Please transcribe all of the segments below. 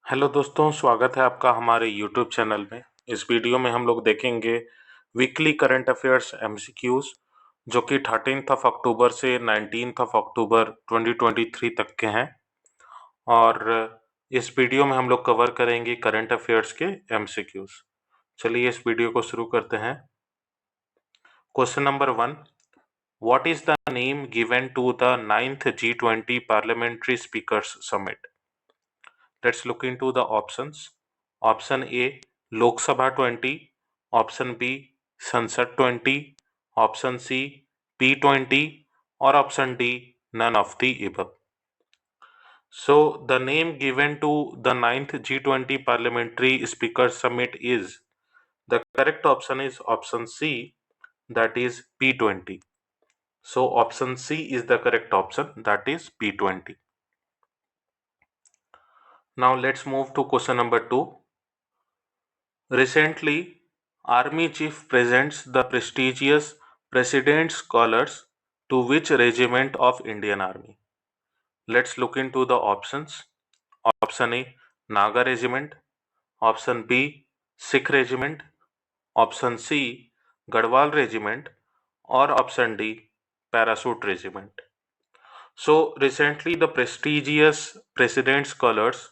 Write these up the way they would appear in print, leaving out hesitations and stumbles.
Hello दोस्तों, स्वागत है आपका हमारे यूट्यूब चैनल में। इस वीडियो में हम लोग देखेंगे वीकली करंट अफेयर्स एमसीक्यूज जो कि 13th अक्टूबर से 19th अक्टूबर 2023 तक के हैं। और इस वीडियो में हम लोग कवर करेंगे करंट अफेयर्स के एमसीक्यूज। चलिए इस वीडियो को शुरू करते हैं। Question number 1, what is the name given to the 9th G20 parliamentary speakers summit? Let's look into the options. Option A, Lok Sabha 20. Option B, Sansad 20. Option C, P20. Or option D, none of the above. So the name given to the 9th G20 Parliamentary Speakers Summit is, the correct option is option C, that is P20. So option C is the correct option, that is P20. Now let's move to question number 2. Recently, Army Chief presents the prestigious President's Colors to which regiment of Indian Army? Let's look into the options. Option A, Naga Regiment. Option B, Sikh Regiment. Option C, Garhwal Regiment. Or option D, Parachute Regiment. So recently the prestigious President's Colors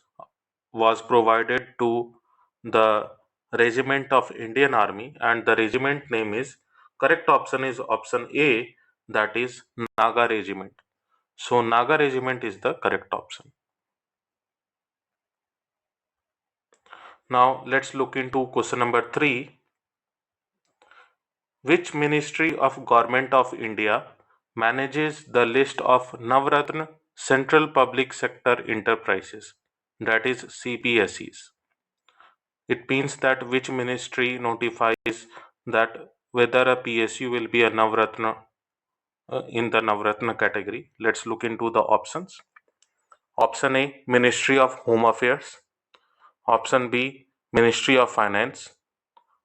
was provided to the regiment of Indian Army, and the regiment name is, correct option is option A, that is Naga Regiment. So Naga Regiment is the correct option. Now let's look into question number 3. Which Ministry of Government of India manages the list of Navratna Central Public Sector Enterprises, that is CPSEs? It means that which ministry notifies that whether a PSU will be a Navratna in the Navratna category. Let's look into the options. Option A, Ministry of Home Affairs. Option B, Ministry of Finance.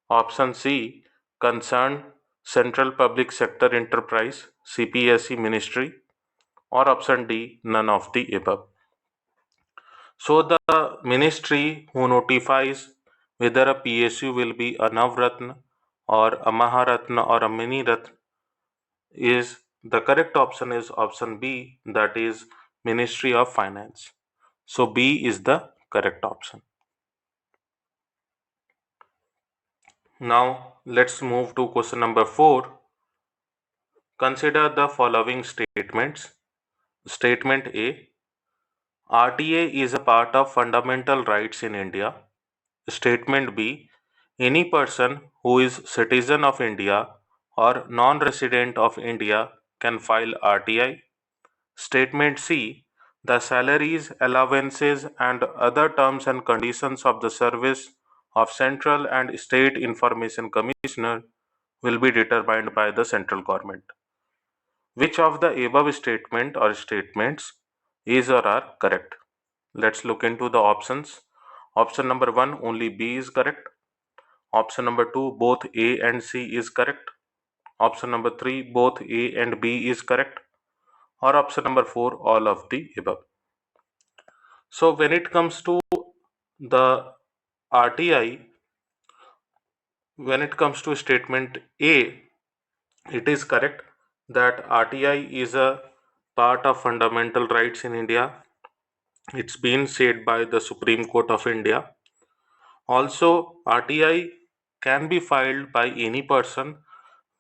Option C, Concerned Central Public Sector Enterprise CPSE Ministry. Or option D, none of the above. So the ministry who notifies whether a PSU will be a Navratna or a Maharatna or a Mini Ratna is, the correct option is option B, that is Ministry of Finance. So B is the correct option. Now let's move to question number 4. Consider the following statements. Statement A, RTA is a part of fundamental rights in India. Statement B, any person who is citizen of India or non-resident of India can file RTI. Statement C, the salaries, allowances and other terms and conditions of the service of Central and State Information Commissioner will be determined by the central government. Which of the above statement or statements is or are correct? Let's look into the options. Option number 1, only B is correct. Option number 2, both A and C is correct. Option number 3, both A and B is correct. Or option number 4, all of the above. So when it comes to the RTI, when it comes to statement A, it is correct that RTI is a part of fundamental rights in India. It's been said by the Supreme Court of India. Also, RTI can be filed by any person,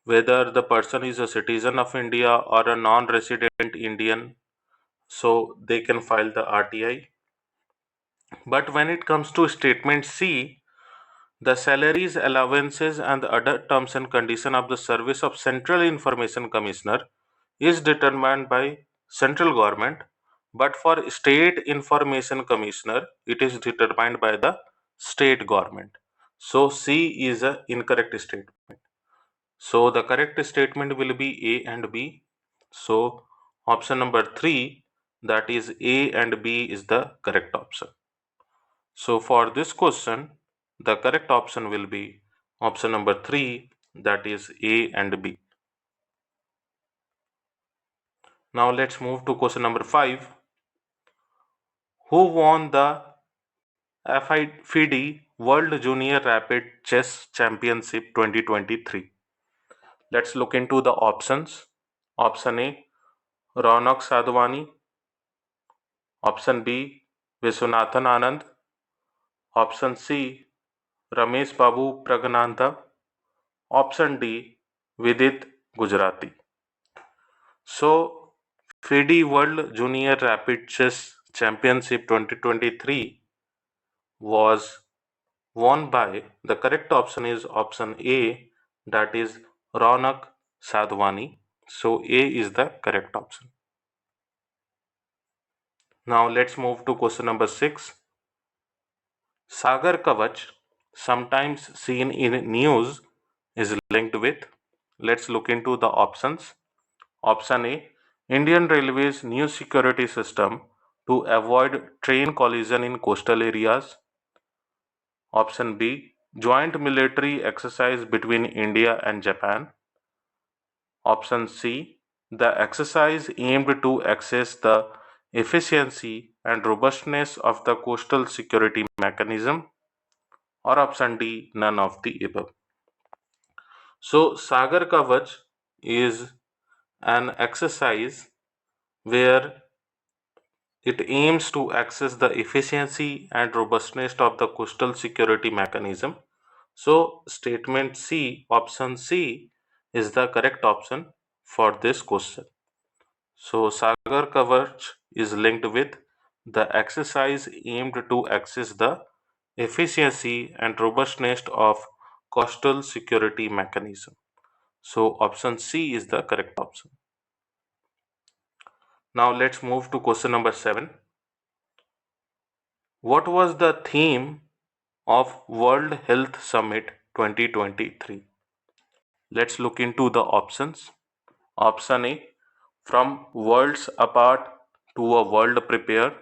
whether the person is a citizen of India or a non-resident Indian, so they can file the RTI. But when it comes to statement C, the salaries, allowances and other terms and conditions of the service of Central Information Commissioner is determined by central government, but for State Information Commissioner, it is determined by the state government. So C is an incorrect statement. So the correct statement will be A and B. So option number 3, that is A and B is the correct option. So for this question, the correct option will be option number 3, that is A and B. Now let's move to question number 5. Who won the FIDE World Junior Rapid Chess Championship 2023. Let's look into the options. Option A, Raunak Sadhwani. Option B, Viswanathan Anand. Option C, Ramesh Babu Pragnantha. Option D, Vidit Gujarati. So, FIDE World Junior Rapid Chess Championship 2023 was won by, the correct option is option A, that is Raunak Sadhwani. So, A is the correct option. Now, let's move to question number 6. Sagar Kavach, sometimes seen in news, is linked with. Let's look into the options. Option A, Indian Railways new security system to avoid train collision in coastal areas. Option B, joint military exercise between India and Japan. Option C, the exercise aimed to assess the efficiency and robustness of the coastal security mechanism. Or option D, none of the above. So, Sagar Kavach is an exercise where it aims to access the efficiency and robustness of the coastal security mechanism. So, statement C, option C, is the correct option for this question. So, Sagar Kavach is linked with the exercise aimed to access the efficiency and robustness of coastal security mechanism. So, option C is the correct option. Now, let's move to question number 7. What was the theme of World Health Summit 2023? Let's look into the options. Option A, from worlds apart to a world prepared.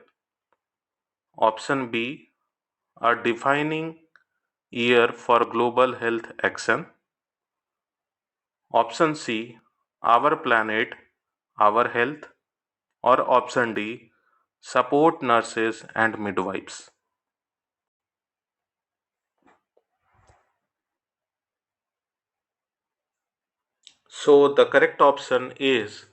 Option B, a defining year for global health action. Option C, our planet, our health. Or option D, support nurses and midwives. So the correct option is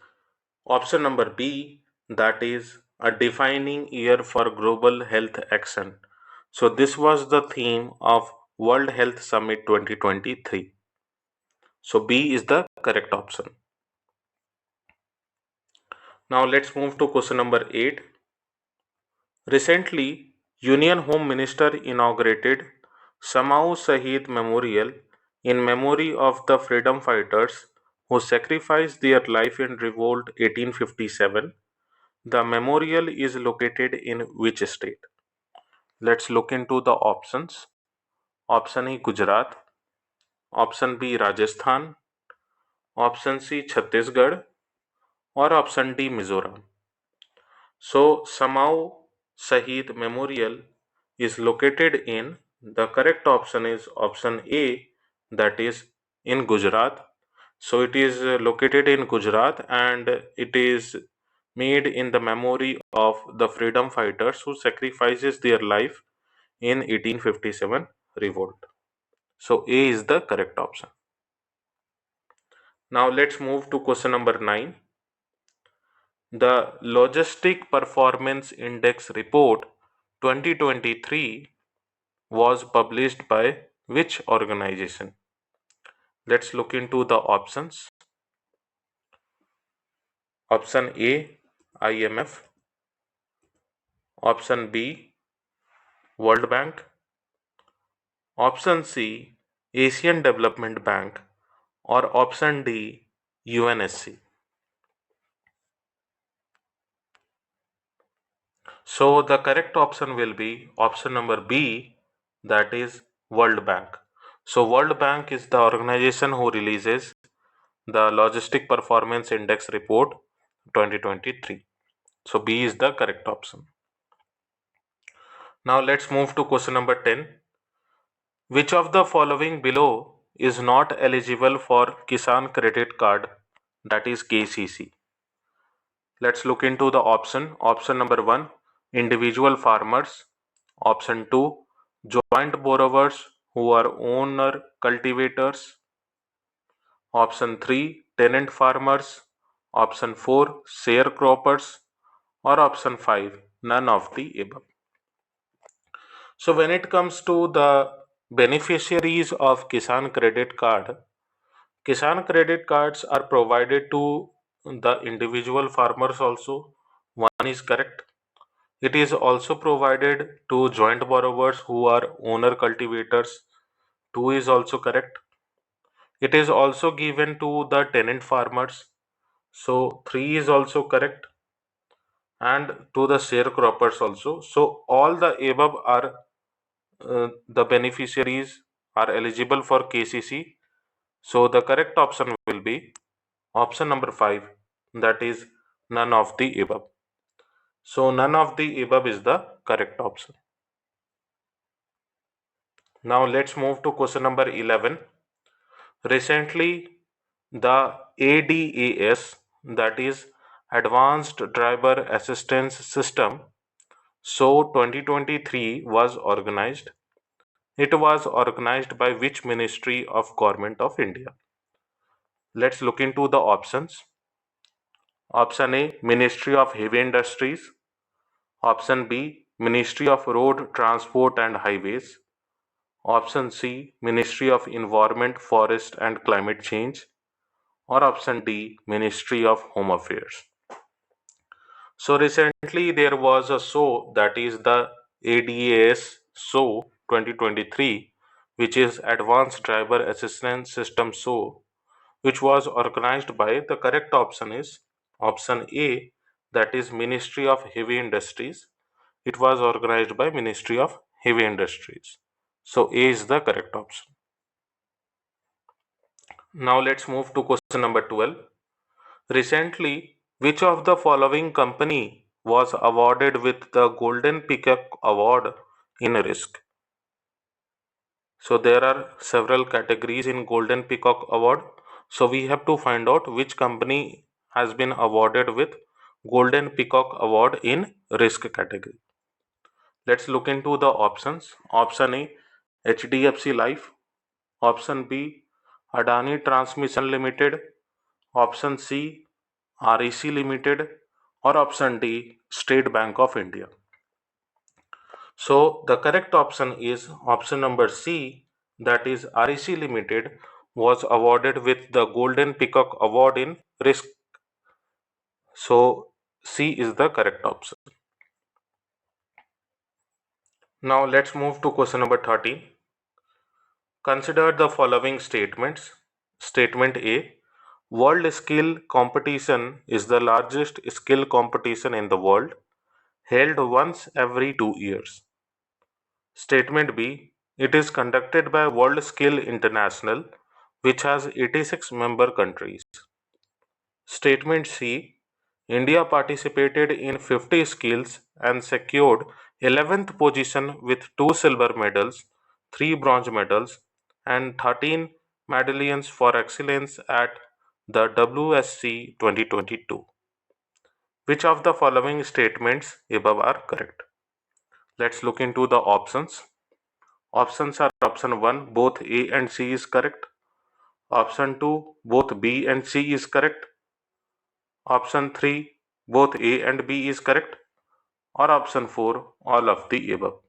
option number B, that is a defining year for global health action. So this was the theme of World Health Summit 2023. So B is the correct option. Now let's move to question number 8. Recently, Union Home Minister inaugurated Samau Shahid Memorial in memory of the freedom fighters who sacrificed their life in Revolt 1857. The memorial is located in which state? Let's look into the options. Option A, Gujarat. Option B, Rajasthan. Option C, Chhattisgarh. Or option D, Mizoram. So, Samau Shahid Memorial is located in, the correct option is option A, that is in Gujarat. So, it is located in Gujarat and it is made in the memory of the freedom fighters who sacrifices their life in 1857 revolt. So, A is the correct option. Now, let's move to question number 9. The Logistic Performance Index Report 2023 was published by which organization? Let's look into the options. Option A, IMF. Option B, World Bank. Option C, Asian Development Bank. Or option D, UNSC. So the correct option will be option number B, that is World Bank. So World Bank is the organization who releases the Logistic Performance Index Report 2023. So B is the correct option. Now let's move to question number 10. Which of the following below is not eligible for Kisan Credit Card, that is KCC? Let's look into the option. Option number 1, individual farmers. Option 2, joint borrowers who are owner cultivators. Option 3, tenant farmers. Option 4, sharecroppers. Or option 5, none of the above. So when it comes to the beneficiaries of Kisan Credit Card, Kisan Credit Cards are provided to the individual farmers also. One is correct. It is also provided to joint borrowers who are owner cultivators. Two is also correct. It is also given to the tenant farmers. So three is also correct. And to the sharecroppers also. So all the above are the beneficiaries are eligible for KCC. So the correct option will be option number 5, that is none of the above. So none of the above is the correct option. Now let's move to question number 11. Recently, the ADAS, that is Advanced Driver Assistance System, so 2023 was organized. It was organized by which Ministry of Government of India? Let's look into the options. Option A, Ministry of Heavy Industries. Option B, Ministry of Road Transport and Highways. Option C, Ministry of Environment, Forest and Climate Change. Or option D, Ministry of Home Affairs. So recently there was a show, that is the ADAS show 2023, which is Advanced Driver Assistance System show, which was organized by, the correct option is option A, that is Ministry of Heavy Industries. It was organized by Ministry of Heavy Industries. So A is the correct option. Now let's move to question number 12. Recently, which of the following company was awarded with the Golden Peacock Award in risk? So there are several categories in Golden Peacock Award. So we have to find out which company has been awarded with Golden Peacock Award in risk category. Let's look into the options. Option A, HDFC Life. Option B, Adani Transmission Limited. Option C, REC Limited. Or option D, State Bank of India. So the correct option is option number C, that is REC Limited was awarded with the Golden Peacock Award in risk. So C is the correct option. Now let's move to question number 13. Consider the following statements. Statement A, World Skill Competition is the largest skill competition in the world, held once every 2 years. Statement B, it is conducted by World Skill International, which has 86 member countries. Statement C, India participated in 50 skills and secured 11th position with 2 silver medals, 3 bronze medals, and 13 medallions for excellence at the WSC 2022. Which of the following statements above are correct? Let's look into the options. Options are option 1, both A and C is correct. Option 2, both B and C is correct. Option 3, both A and B is correct. Or option 4, all of the above.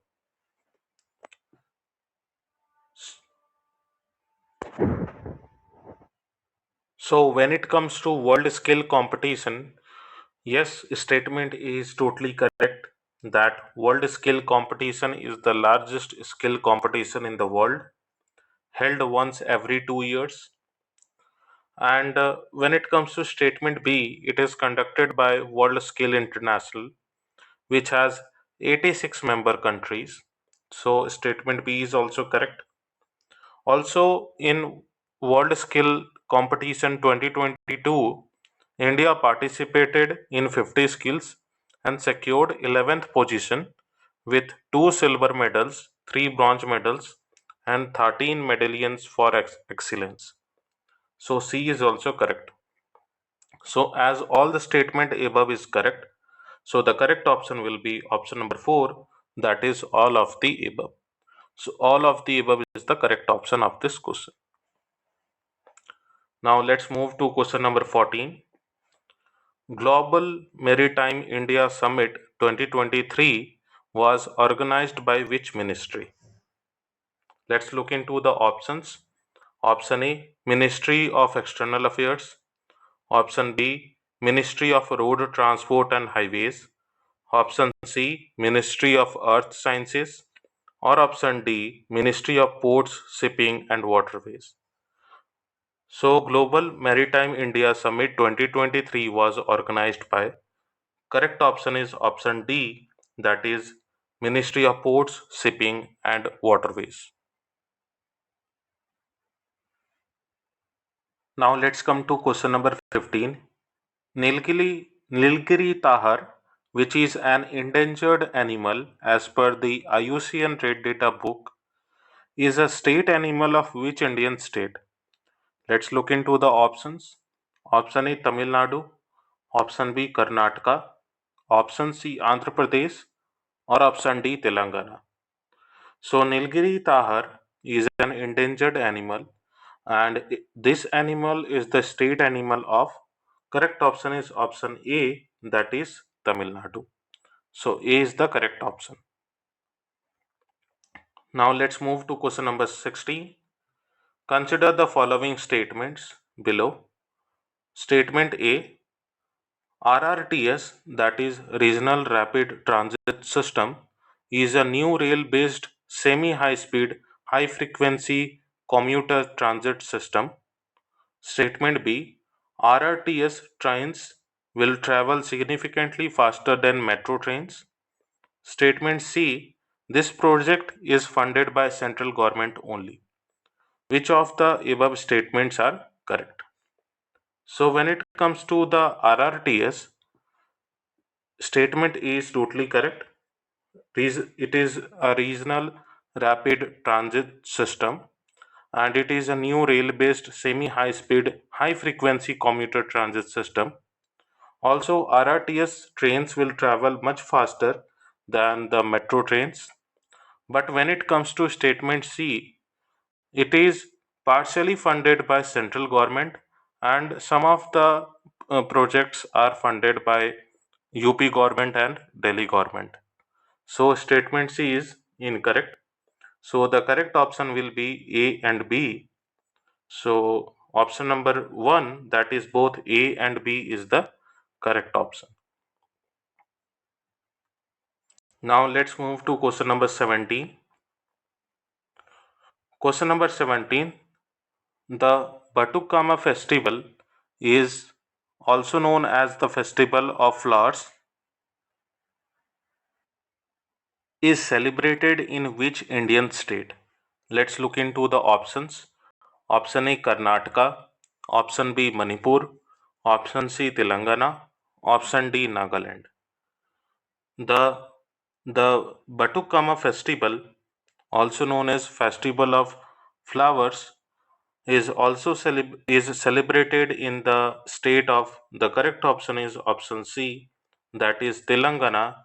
So when it comes to world skill competition, yes, statement is totally correct that world skill competition is the largest skill competition in the world, held once every 2 years. And when it comes to statement B, it is conducted by World Skill International, which has 86 member countries. So statement B is also correct. Also in World Skill Competition 2022, India participated in 50 skills and secured 11th position with 2 silver medals, 3 bronze medals, and 13 medallions for excellence. So C is also correct. So as all the statement above is correct, so the correct option will be option number 4, that is all of the above. So all of the above is the correct option of this question. Now let's move to question number 14. Global Maritime India Summit 2023 was organized by which ministry? Let's look into the options. Option A, Ministry of External Affairs. Option B, Ministry of Road Transport and Highways. Option C, Ministry of Earth Sciences. Or option D, Ministry of Ports, Shipping and Waterways. So Global Maritime India Summit 2023 was organized by, correct option is option D, that is Ministry of Ports, Shipping and Waterways. Now let's come to question number 15. Nilgiri tahar, which is an endangered animal as per the IUCN Red Data Book, is a state animal of which Indian state? Let's look into the options. Option A, Tamil Nadu. Option B, Karnataka. Option C, Andhra Pradesh. Or option D, Telangana. So Nilgiri tahar is an endangered animal, and this animal is the state animal of, correct option is option A, that is Tamil Nadu. So A is the correct option. Now let's move to question number 16. Consider the following statements below. Statement A, RRTS, that is Regional Rapid Transit System, is a new rail-based semi-high-speed, high-frequency commuter transit system. Statement B, RRTS trains will travel significantly faster than metro trains. Statement C, this project is funded by central government only. Which of the above statements are correct? So when it comes to the RRTS, statement A is totally correct. It is a regional rapid transit system, and it is a new rail-based semi-high-speed, high-frequency commuter transit system. Also, RRTS trains will travel much faster than the metro trains. But when it comes to statement C, it is partially funded by central government, and some of the projects are funded by UP government and Delhi government. So statement C is incorrect. So the correct option will be A and B. So option number 1, that is both A and B, is the correct option. Now let's move to question number 17. Question number 17. The Batukama festival is also known as the Festival of Flowers, is celebrated in which Indian state? Let's look into the options. Option A, Karnataka. Option B, Manipur. Option C, Telangana. Option D, Nagaland. The Batukama festival, also known as Festival of Flowers, is also celebrated in the state of, the correct option is option C, that is Telangana,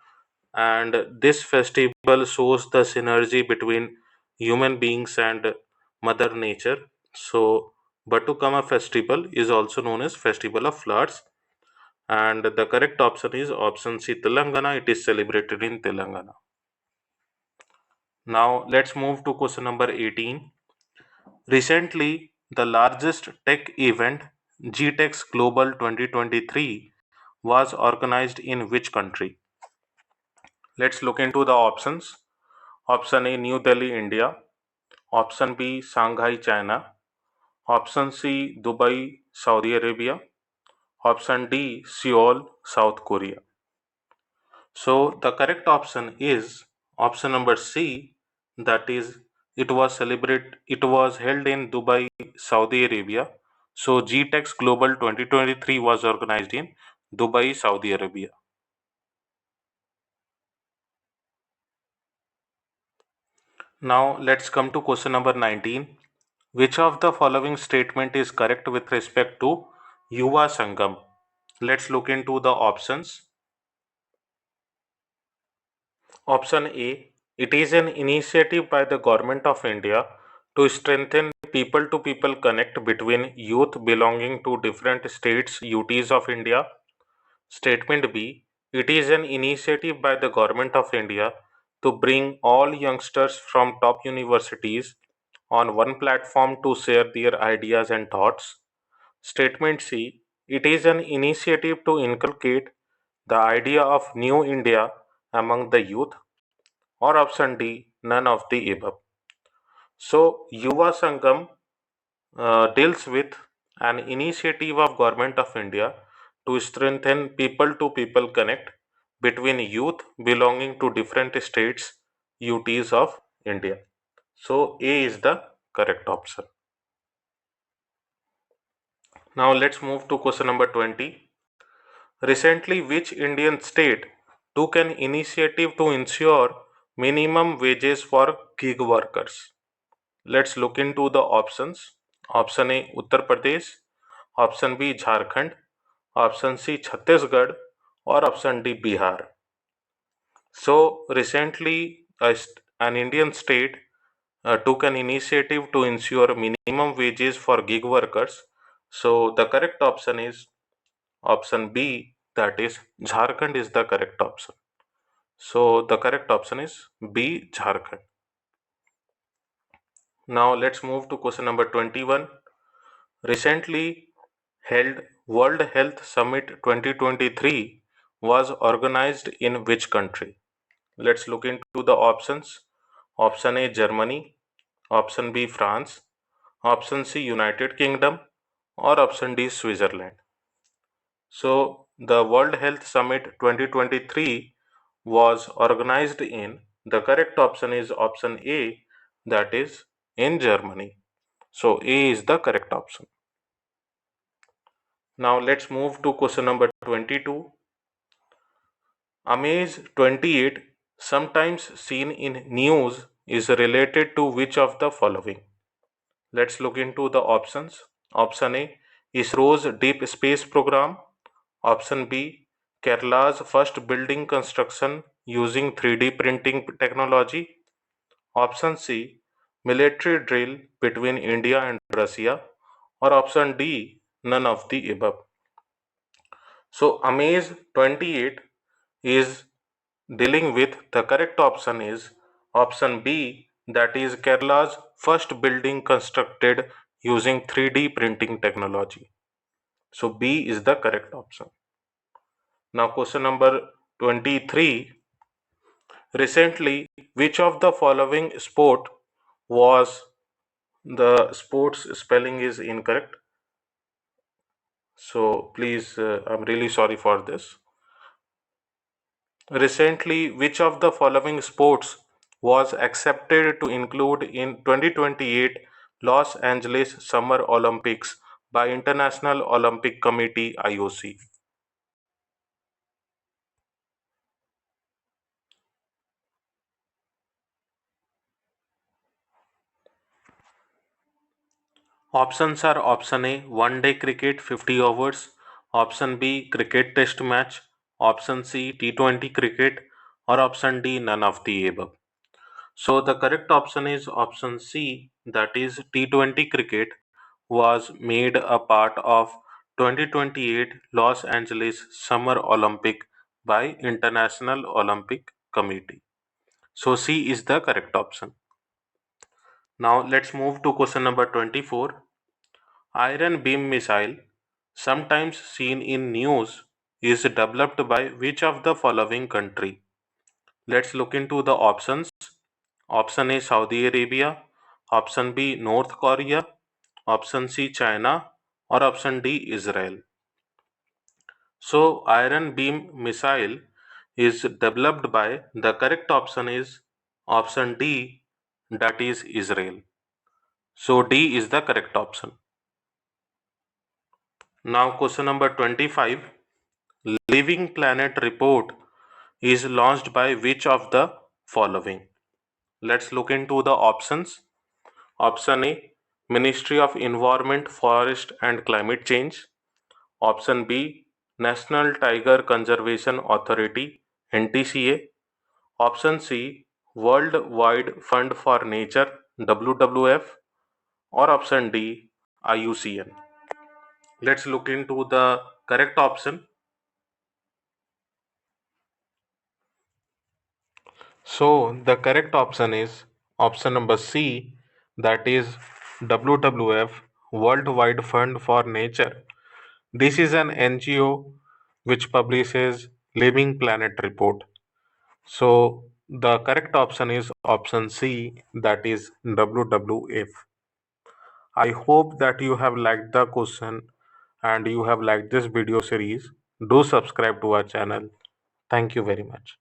and this festival shows the synergy between human beings and mother nature. So Batukama festival is also known as Festival of Flowers, and the correct option is option C, Telangana. It is celebrated in Telangana. Now let's move to question number 18. Recently, the largest tech event, GTEx Global 2023, was organized in which country? Let's look into the options. Option A, New Delhi, India. Option B, Shanghai, China. Option C, Dubai, Saudi Arabia. Option D, Seoul, South Korea. So the correct option is option number C, that is it was held in Dubai, Saudi Arabia. So GTEx Global 2023 was organized in Dubai, Saudi Arabia. Now let's come to question number 19. Which of the following statement is correct with respect to Yuva Sangam? Let's look into the options. Option A, it is an initiative by the Government of India to strengthen people to people connect between youth belonging to different states UTs of India. Statement B, it is an initiative by the Government of India to bring all youngsters from top universities on one platform to share their ideas and thoughts. Statement C, it is an initiative to inculcate the idea of New India among the youth. Or option D, none of the above. So, Yuva Sangam deals with an initiative of Government of India to strengthen people-to-people connect between youth belonging to different states, UTs of India. So, A is the correct option. Now, let's move to question number 20. Recently, which Indian state took an initiative to ensure minimum wages for gig workers? Let's look into the options. Option A, Uttar Pradesh. Option B, Jharkhand. Option C, Chhattisgarh. Or option D, Bihar. So recently, an Indian state took an initiative to ensure minimum wages for gig workers. So the correct option is option B, that is Jharkhand is the correct option. So the correct option is B, Jharkhand. Now let's move to question number 21. Recently held World Health Summit 2023 was organized in which country? Let's look into the options. Option A, Germany. Option B, France. Option C, United Kingdom. Or option D, Switzerland. So the World Health Summit 2023 was organized in, the correct option is option A, that is in Germany. So A is the correct option. Now let's move to question number 22. Amaze 28, sometimes seen in news, is related to which of the following? Let's look into the options. Option A, ISRO's Deep Space Program. Option B, Kerala's first building construction using 3D printing technology. Option C, military drill between India and Russia. Or option D, none of the above. So Amaze 28 is dealing with, the correct option is option B, that is Kerala's first building constructed using 3D printing technology. So B is the correct option. Now question number 23. Recently, which of the following sport was, the sports spelling is incorrect. So please, I'm really sorry for this. Recently, which of the following sports was accepted to include in 2028 Los Angeles Summer Olympics by International Olympic Committee IOC? Options are option A, one day cricket 50 overs, option B, cricket test match, option C, T20 cricket, or option D, none of the above. So the correct option is option C, that is T20 cricket was made a part of 2028 Los Angeles Summer Olympic by International Olympic Committee. So C is the correct option. Now let's move to question number 24. Iron beam missile, sometimes seen in news, is developed by which of the following country? Let's look into the options. Option A, Saudi Arabia. Option B, North Korea. Option C, China. Or option D, Israel. So iron beam missile is developed by, the correct option is option D, that is Israel. So D is the correct option. Now question number 25. Living Planet report is launched by which of the following? Let's look into the options. Option A, Ministry of Environment, Forest and Climate Change. Option B, National Tiger Conservation Authority, NTCA. Option C, Worldwide Fund for Nature, WWF, or option D, IUCN. Let's look into the correct option. So the correct option is option number C, that is WWF, Worldwide Fund for Nature. This is an NGO which publishes Living Planet report. So the correct option is option C, that is WWF. I hope that you have liked the question and you have liked this video series. Do subscribe to our channel. Thank you very much.